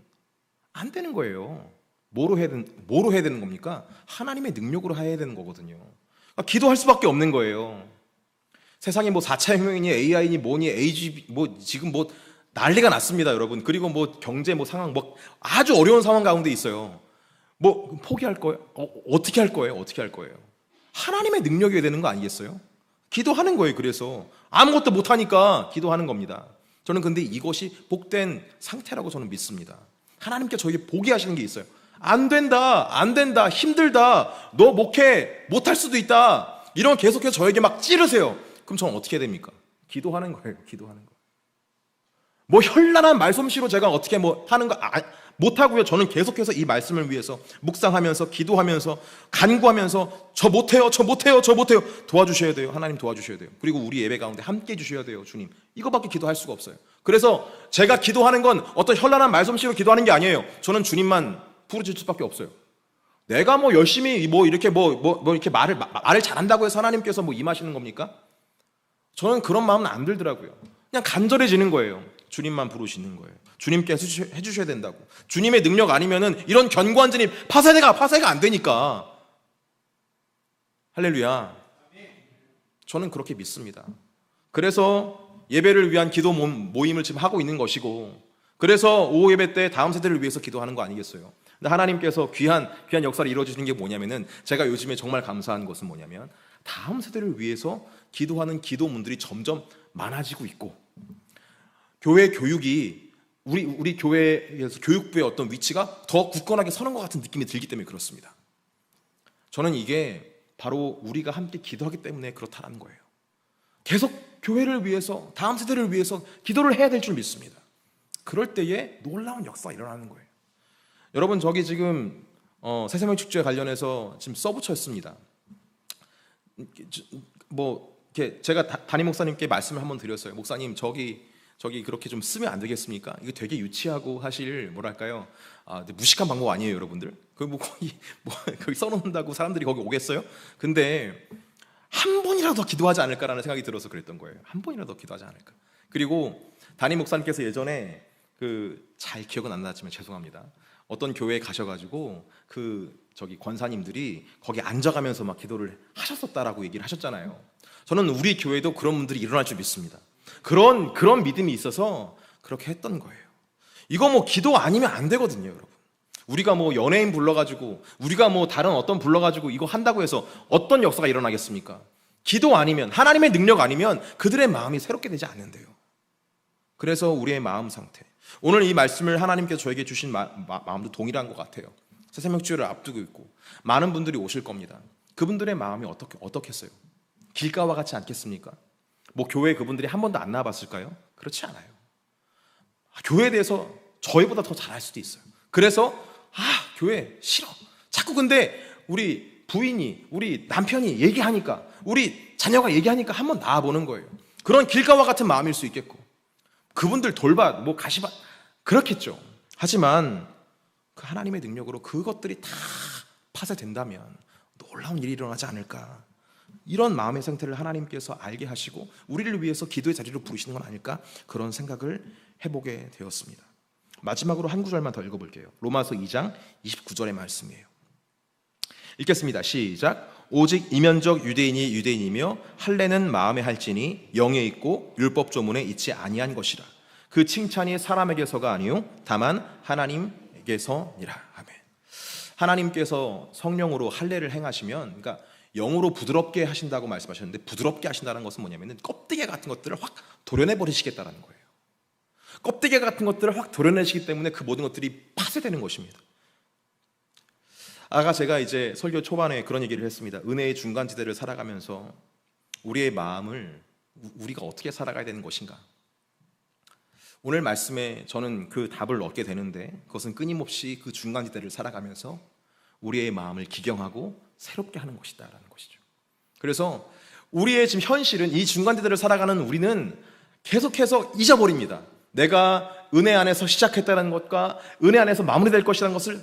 Speaker 1: 안 되는 거예요. 뭐로 해야 되는 겁니까? 하나님의 능력으로 해야 되는 거거든요. 그러니까 기도할 수밖에 없는 거예요. 세상이 뭐 4차 혁명이니 AI니 뭐니 AG 뭐 지금 뭐 난리가 났습니다, 여러분. 그리고 뭐 경제 뭐 상황 뭐 아주 어려운 상황 가운데 있어요. 뭐 포기할 거예요? 어떻게 할 거예요? 어떻게 할 거예요? 하나님의 능력이어야 되는 거 아니겠어요? 기도하는 거예요. 그래서 아무것도 못하니까 기도하는 겁니다. 저는 근데 이것이 복된 상태라고 저는 믿습니다. 하나님께 저에게 보게 하시는 게 있어요. 안 된다, 힘들다, 너 목회 못할 수도 있다, 이런 계속해서 저에게 막 찌르세요. 그럼 저는 어떻게 해야 됩니까? 기도하는 거예요. 기도하는 거. 뭐 현란한 말솜씨로 제가 어떻게 뭐 하는 거 못하고요. 저는 계속해서 이 말씀을 위해서 묵상하면서 기도하면서 간구하면서 저 못해요 도와주셔야 돼요. 하나님 도와주셔야 돼요. 그리고 우리 예배 가운데 함께 해주셔야 돼요. 주님, 이거밖에 기도할 수가 없어요. 그래서 제가 기도하는 건 어떤 현란한 말솜씨로 기도하는 게 아니에요. 저는 주님만 부르짖을 수밖에 없어요. 내가 뭐 열심히 뭐 이렇게 이렇게 말을 잘한다고 해서 하나님께서 뭐 임하시는 겁니까? 저는 그런 마음은 안 들더라고요. 그냥 간절해지는 거예요. 주님만 부르시는 거예요. 주님께 해주셔야 된다고. 주님의 능력 아니면은 이런 견고한 진입 파쇄가 안 되니까. 할렐루야. 저는 그렇게 믿습니다. 그래서 예배를 위한 기도 모임을 지금 하고 있는 것이고, 그래서 오후 예배 때 다음 세대를 위해서 기도하는 거 아니겠어요? 근데 하나님께서 귀한 역사를 이루어주시는 게 뭐냐면은, 제가 요즘에 정말 감사한 것은 뭐냐면, 다음 세대를 위해서 기도하는 기도문들이 점점 많아지고 있고, 교회 교육이 우리 교회에서 교육부의 어떤 위치가 더 굳건하게 서는 것 같은 느낌이 들기 때문에 그렇습니다. 저는 이게 바로 우리가 함께 기도하기 때문에 그렇다는 거예요. 계속 교회를 위해서, 다음 세대를 위해서 기도를 해야 될 줄 믿습니다. 그럴 때에 놀라운 역사가 일어나는 거예요. 여러분, 저기 지금 새생명 축제에 관련해서 지금 써붙였습니다. 뭐 이렇게 제가 담임 목사님께 말씀을 한번 드렸어요. 목사님, 저기 그렇게 좀 쓰면 안 되겠습니까? 이거 되게 유치하고 사실 뭐랄까요? 무식한 방법 아니에요, 여러분들? 거기 써놓는다고 사람들이 거기 오겠어요? 근데 한 번이라도 더 기도하지 않을까라는 생각이 들어서 그랬던 거예요. 한 번이라도 더 기도하지 않을까. 그리고 담임 목사님께서 예전에 잘 기억은 안 나지만 죄송합니다. 어떤 교회에 가셔가지고 저기 권사님들이 거기 앉아가면서 막 기도를 하셨었다라고 얘기를 하셨잖아요. 저는 우리 교회도 그런 분들이 일어날 줄 믿습니다. 그런 믿음이 있어서 그렇게 했던 거예요. 이거 뭐 기도 아니면 안 되거든요, 여러분. 우리가 뭐 연예인 불러가지고, 우리가 뭐 다른 어떤 불러가지고 이거 한다고 해서 어떤 역사가 일어나겠습니까? 기도 아니면, 하나님의 능력 아니면 그들의 마음이 새롭게 되지 않는데요. 그래서 우리의 마음 상태, 오늘 이 말씀을 하나님께서 저에게 주신 마음도 동일한 것 같아요. 새생명주의를 앞두고 있고 많은 분들이 오실 겁니다. 그분들의 마음이 어떻겠어요? 길가와 같지 않겠습니까? 뭐 교회 그분들이 한 번도 안 나와봤을까요? 그렇지 않아요. 교회에 대해서 저희보다 더 잘할 수도 있어요. 그래서 교회 싫어. 자꾸 근데 우리 부인이, 우리 남편이 얘기하니까, 우리 자녀가 얘기하니까 한번 나와보는 거예요. 그런 길가와 같은 마음일 수 있겠고, 그분들 뭐 가시밭 그렇겠죠. 하지만 그 하나님의 능력으로 그것들이 다 파쇄된다면 놀라운 일이 일어나지 않을까. 이런 마음의 상태를 하나님께서 알게 하시고 우리를 위해서 기도의 자리로 부르시는 건 아닐까, 그런 생각을 해보게 되었습니다. 마지막으로 한 구절만 더 읽어볼게요. 로마서 2장 29절의 말씀이에요. 읽겠습니다. 시작. 오직 이면적 유대인이 유대인이며 할례는 마음에 할지니 영에 있고 율법 조문에 있지 아니한 것이라. 그 칭찬이 사람에게서가 아니요 다만 하나님께서니라. 아멘. 하나님께서 성령으로 할례를 행하시면, 그러니까 영으로 부드럽게 하신다고 말씀하셨는데, 부드럽게 하신다는 것은 뭐냐면은 껍데기 같은 것들을 확 도려내 버리시겠다라는 거예요. 껍데기 같은 것들을 확 도려내시기 때문에 그 모든 것들이 파쇄되는 것입니다. 아까 제가 이제 설교 초반에 그런 얘기를 했습니다. 은혜의 중간지대를 살아가면서 우리의 마음을 우리가 어떻게 살아가야 되는 것인가. 오늘 말씀에 저는 그 답을 얻게 되는데, 그것은 끊임없이 그 중간지대를 살아가면서 우리의 마음을 기경하고 새롭게 하는 것이다라는 것이죠. 그래서 우리의 지금 현실은, 이 중간지대를 살아가는 우리는 계속해서 잊어버립니다. 내가 은혜 안에서 시작했다는 것과 은혜 안에서 마무리될 것이라는 것을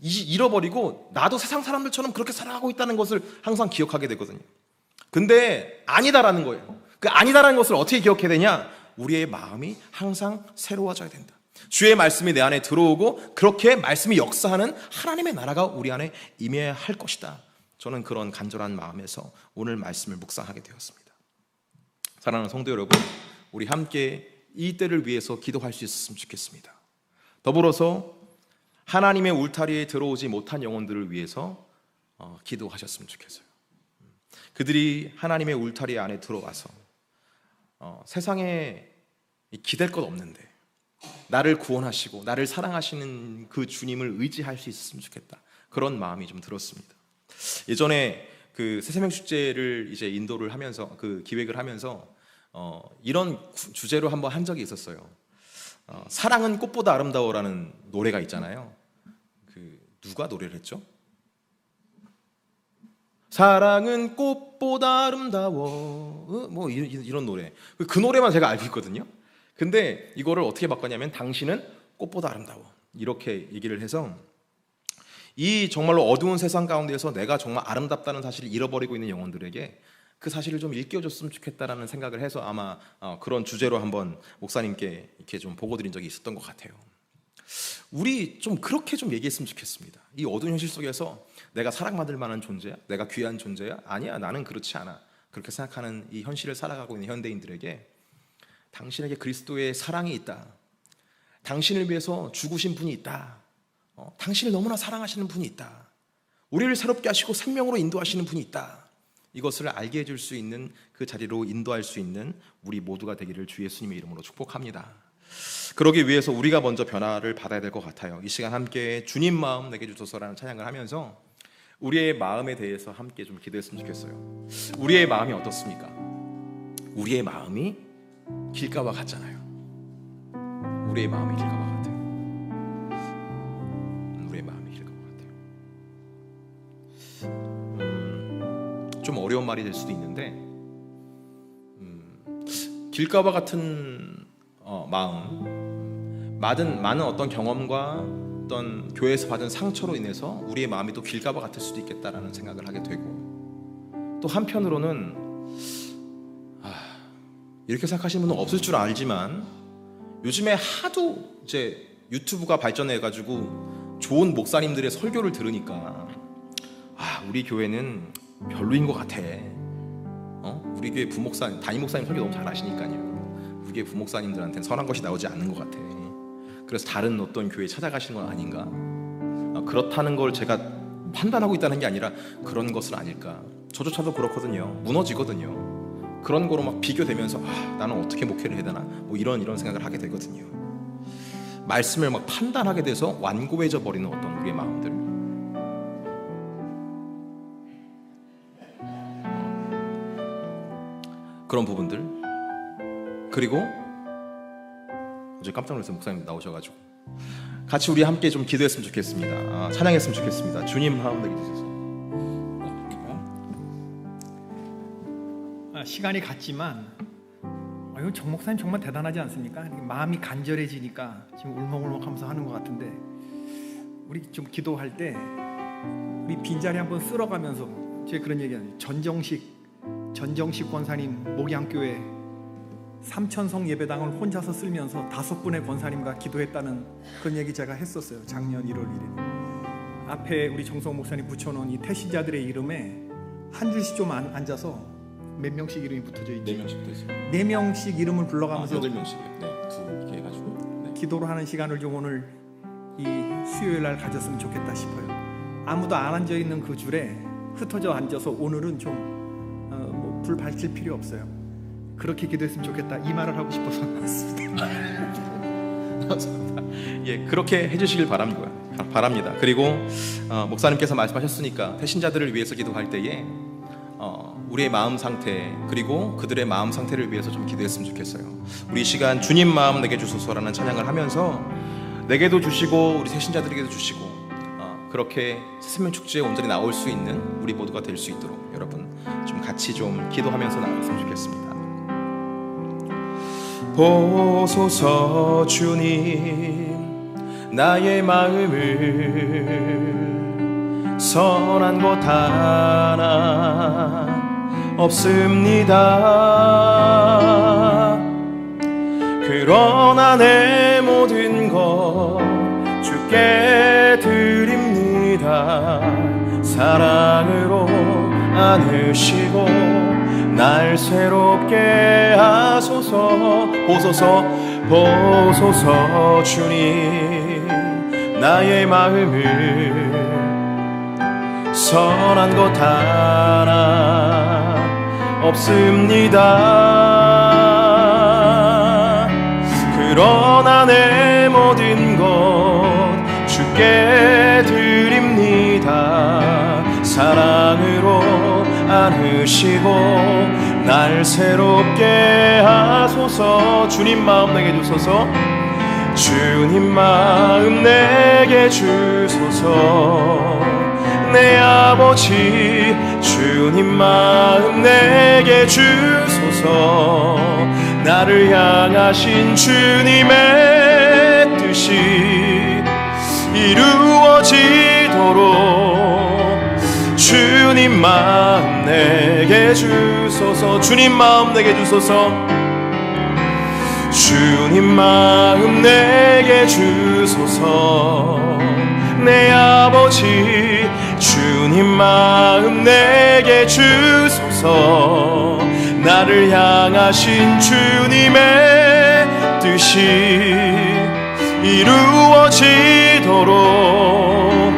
Speaker 1: 잃어버리고, 나도 세상 사람들처럼 그렇게 살아가고 있다는 것을 항상 기억하게 되거든요. 근데 아니다라는 거예요. 그 아니다라는 것을 어떻게 기억해야 되냐? 우리의 마음이 항상 새로워져야 된다. 주의 말씀이 내 안에 들어오고, 그렇게 말씀이 역사하는 하나님의 나라가 우리 안에 임해야 할 것이다. 저는 그런 간절한 마음에서 오늘 말씀을 묵상하게 되었습니다. 사랑하는 성도 여러분, 우리 함께 이 때를 위해서 기도할 수 있었으면 좋겠습니다. 더불어서 하나님의 울타리에 들어오지 못한 영혼들을 위해서 기도하셨으면 좋겠어요. 그들이 하나님의 울타리 안에 들어와서 세상에 기댈 것 없는데 나를 구원하시고 나를 사랑하시는 그 주님을 의지할 수 있었으면 좋겠다. 그런 마음이 좀 들었습니다. 예전에 그 새새명 축제를 이제 인도를 하면서, 그 기획을 하면서 이런 주제로 한번 한 적이 있었어요. 사랑은 꽃보다 아름다워라는 노래가 있잖아요. 그 누가 노래를 했죠? 사랑은 꽃보다 아름다워, 뭐 이런 노래. 그 노래만 제가 알고 있거든요. 근데 이거를 어떻게 바꿨냐면, 당신은 꽃보다 아름다워, 이렇게 얘기를 해서, 이 정말로 어두운 세상 가운데서 내가 정말 아름답다는 사실을 잃어버리고 있는 영혼들에게 그 사실을 좀 일깨워줬으면 좋겠다라는 생각을 해서 아마 그런 주제로 한번 목사님께 이렇게 좀 보고 드린 적이 있었던 것 같아요. 우리 좀 그렇게 좀 얘기했으면 좋겠습니다. 이 어두운 현실 속에서 내가 사랑받을 만한 존재야? 내가 귀한 존재야? 아니야, 나는 그렇지 않아. 그렇게 생각하는 이 현실을 살아가고 있는 현대인들에게 당신에게 그리스도의 사랑이 있다. 당신을 위해서 죽으신 분이 있다. 당신을 너무나 사랑하시는 분이 있다. 우리를 새롭게 하시고 생명으로 인도하시는 분이 있다. 이것을 알게 해줄 수 있는, 그 자리로 인도할 수 있는 우리 모두가 되기를 주 예수님의 이름으로 축복합니다. 그러기 위해서 우리가 먼저 변화를 받아야 될 것 같아요. 이 시간 함께 주님 마음 내게 주소서라는 찬양을 하면서 우리의 마음에 대해서 함께 좀 기도했으면 좋겠어요. 우리의 마음이 어떻습니까? 우리의 마음이 길가와 같잖아요. 우리의 마음이 길가와 같아요. 우리의 마음이 길가와 같아요. 좀 어려운 말이 될 수도 있는데, 길가와 같은 마음, 많은 어떤 경험과 어떤 교회에서 받은 상처로 인해서 우리의 마음이 또 길가와 같을 수도 있겠다라는 생각을 하게 되고, 또 한편으로는 이렇게 생각하시는 분은 없을 줄 알지만, 요즘에 하도 이제 유튜브가 발전해가지고 좋은 목사님들의 설교를 들으니까 우리 교회는 별로인 것 같아. 우리 교회 부목사님, 담임 목사님 설교 너무 잘하시니까요. 우리 교회 부목사님들한테는 선한 것이 나오지 않는 것 같아. 그래서 다른 어떤 교회에 찾아가시는 건 아닌가? 그렇다는 걸 제가 판단하고 있다는 게 아니라 그런 것은 아닐까. 저조차도 그렇거든요. 무너지거든요. 그런 거로 막 비교되면서 나는 어떻게 목회를 해야 되나, 뭐 이런 생각을 하게 되거든요. 말씀을 막 판단하게 돼서 완고해져 버리는 어떤 우리의 마음들, 그런 부분들. 그리고 어제 깜짝 놀라서 목사님 나오셔가지고 같이 우리 함께 좀 기도했으면 좋겠습니다. 찬양했으면 좋겠습니다. 주님 마음 내게 주소서.
Speaker 2: 시간이 갔지만 이건 정 목사님 정말 대단하지 않습니까? 마음이 간절해지니까 지금 울먹울먹하면서 하는 것 같은데, 우리 좀 기도할 때 우리 빈자리 한번 쓸어가면서, 제가 그런 얘기하는 전정식 권사님 목양교회 삼천성 예배당을 혼자서 쓸면서 5분의 권사님과 기도했다는 그런 얘기 제가 했었어요. 작년 1월 1일. 앞에 우리 정성 목사님 붙여놓은 이 태신자들의 이름에 한 줄씩 좀 앉아서 몇 명씩 이름이 붙어져 있지?
Speaker 3: 4명씩 되죠.
Speaker 2: 4명씩 이름을 불러가면서
Speaker 3: 8명씩이요. 네, 두 이렇게 해가지고. 네.
Speaker 2: 기도를 하는 시간을 좀 오늘 이 수요일 날 가졌으면 좋겠다 싶어요. 아무도 안 앉아 있는 그 줄에 흩어져 앉아서 오늘은 좀 불 밝힐 필요 없어요. 그렇게 기도했으면 좋겠다. 이 말을 하고 싶어서 나왔습니다.
Speaker 1: 감사합니다. 예, 그렇게 해주시길 바랍니다. 그리고 목사님께서 말씀하셨으니까 태신자들을 위해서 기도할 때에 우리의 마음 상태 그리고 그들의 마음 상태를 위해서 좀 기도했으면 좋겠어요. 우리 이 시간 주님 마음 내게 주소서라는 찬양을 하면서 내게도 주시고 우리 태신자들에게도 주시고 그렇게 생명 축제에 온전히 나올 수 있는 우리 모두가 될 수 있도록 여러분 좀 같이 좀 기도하면서 나갔으면 좋겠습니다. 보소서 주님 나의 마음을 선한 것 하나 없습니다. 그러나 내 모든 것 주께 드립니다. 사랑으로 안으시고 날 새롭게 하소서. 보소서 주님 나의 마음을 선한 것 하나 없습니다. 그러나 내 모든 것 주께 드립니다. 사랑으로 안으시고 날 새롭게 하소서. 주님 마음 내게 주소서. 주님 마음 내게 주소서. 내 아버지 주님 마음 내게 주소서. 나를 향하신 주님의 뜻이 이루어지도록 주님 마음 내게 주소서. 주님 마음 내게 주소서. 주님 마음 내게 주소서. 내 아버지 주님 마음 내게 주소서. 나를 향하신 주님의 뜻이 이루어지도록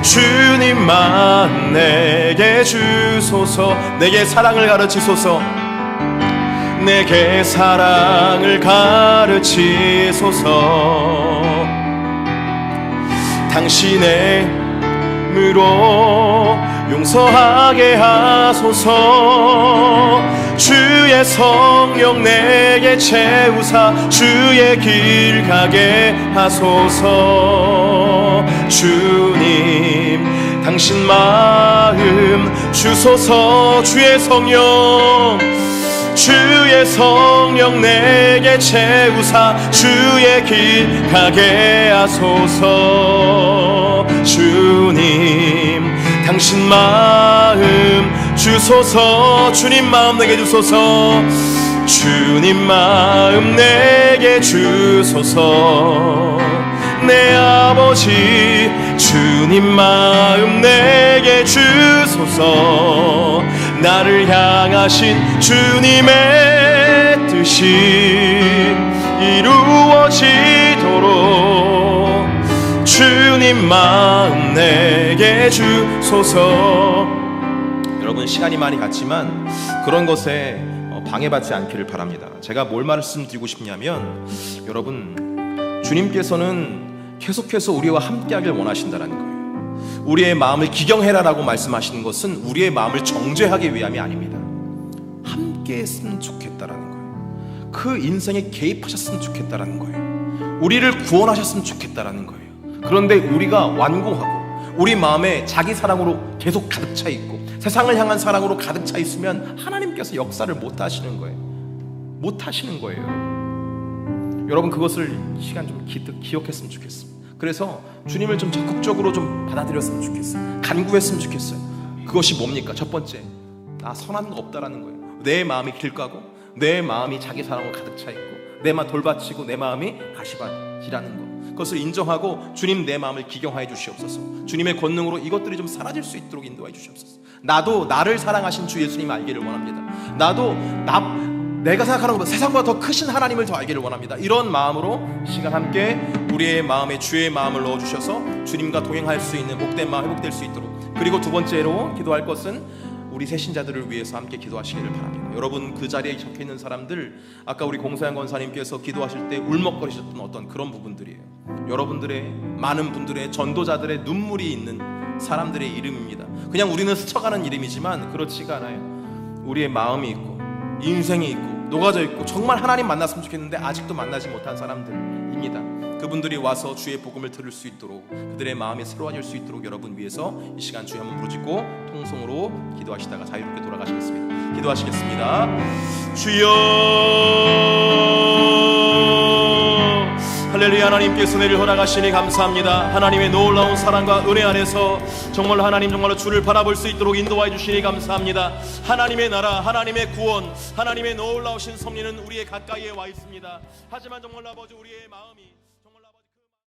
Speaker 1: 주님 마음 내게 주소서. 내게 사랑을 가르치소서. 내게 사랑을 가르치소서. 당신의 힘으로 용서하게 하소서. 주의 성령 내게 채우사 주의 길 가게 하소서. 주님 당신 마음 주소서. 주의 성령 내게 채우사 주의 길 가게 하소서. 주님 당신 마음 주소서. 주님 마음 내게 주소서. 주님 마음 내게 주소서. 내 아버지 주님 마음 내게 주소서. 나를 향하신 주님의 뜻이 이루어지도록 주님 마음 내게 주소서. 여러분 시간이 많이 갔지만 그런 것에 방해받지 않기를 바랍니다. 제가 뭘 말씀드리고 싶냐면 여러분 주님께서는 계속해서 우리와 함께하길 원하신다는 거예요. 우리의 마음을 기경해라라고 말씀하시는 것은 우리의 마음을 정죄하기 위함이 아닙니다. 함께 했으면 좋겠다라는 거예요. 그 인생에 개입하셨으면 좋겠다라는 거예요. 우리를 구원하셨으면 좋겠다라는 거예요. 그런데 우리가 완고하고 우리 마음에 자기 사랑으로 계속 가득 차 있고 세상을 향한 사랑으로 가득 차 있으면 하나님께서 역사를 못 하시는 거예요. 못 하시는 거예요. 여러분 그것을 이 시간 좀 기억했으면 좋겠습니다. 그래서 주님을 좀 적극적으로 좀 받아들였으면 좋겠어요. 간구했으면 좋겠어요. 그것이 뭡니까? 첫 번째, 나 선한 거 없다라는 거예요. 내 마음이 길가고 내 마음이 자기 사랑으로 가득 차 있고 내 마음 돌바치고 내 마음이 가시밭이라는 거. 그것을 인정하고 주님 내 마음을 기경하여 주시옵소서. 주님의 권능으로 이것들이 좀 사라질 수 있도록 인도하여 주시옵소서. 나도 나를 사랑하신 주 예수님 알기를 원합니다. 나도 내가 생각하는 것보다 세상보다 더 크신 하나님을 더 알기를 원합니다. 이런 마음으로 이 시간 함께 우리의 마음에 주의 마음을 넣어주셔서 주님과 동행할 수 있는 복된 마음 회복될 수 있도록, 그리고 두 번째로 기도할 것은 우리 새신자들을 위해서 함께 기도하시기를 바랍니다. 여러분 그 자리에 적혀있는 사람들, 아까 우리 공사양 권사님께서 기도하실 때 울먹거리셨던 어떤 그런 부분들이에요. 여러분들의 많은 분들의 전도자들의 눈물이 있는 사람들의 이름입니다. 그냥 우리는 스쳐가는 이름이지만 그렇지가 않아요. 우리의 마음이 있고 인생이 있고 녹아져 있고 정말 하나님 만났으면 좋겠는데 아직도 만나지 못한 사람들입니다. 그분들이 와서 주의 복음을 들을 수 있도록, 그들의 마음이 새로워질 수 있도록 여러분 위해서 이 시간 주의 한번 부르짖고 통성으로 기도하시다가 자유롭게 돌아가시겠습니다. 기도하시겠습니다. 주여, 할렐루야. 하나님께서 내를 허락하시니 감사합니다. 하나님의 놀라운 사랑과 은혜 안에서 정말 하나님 정말로 주를 바라볼 수 있도록 인도하여 주시니 감사합니다. 하나님의 나라, 하나님의 구원, 하나님의 놀라우신 섭리는 우리의 가까이에 와 있습니다. 하지만 정말 아버지 우리의 마음이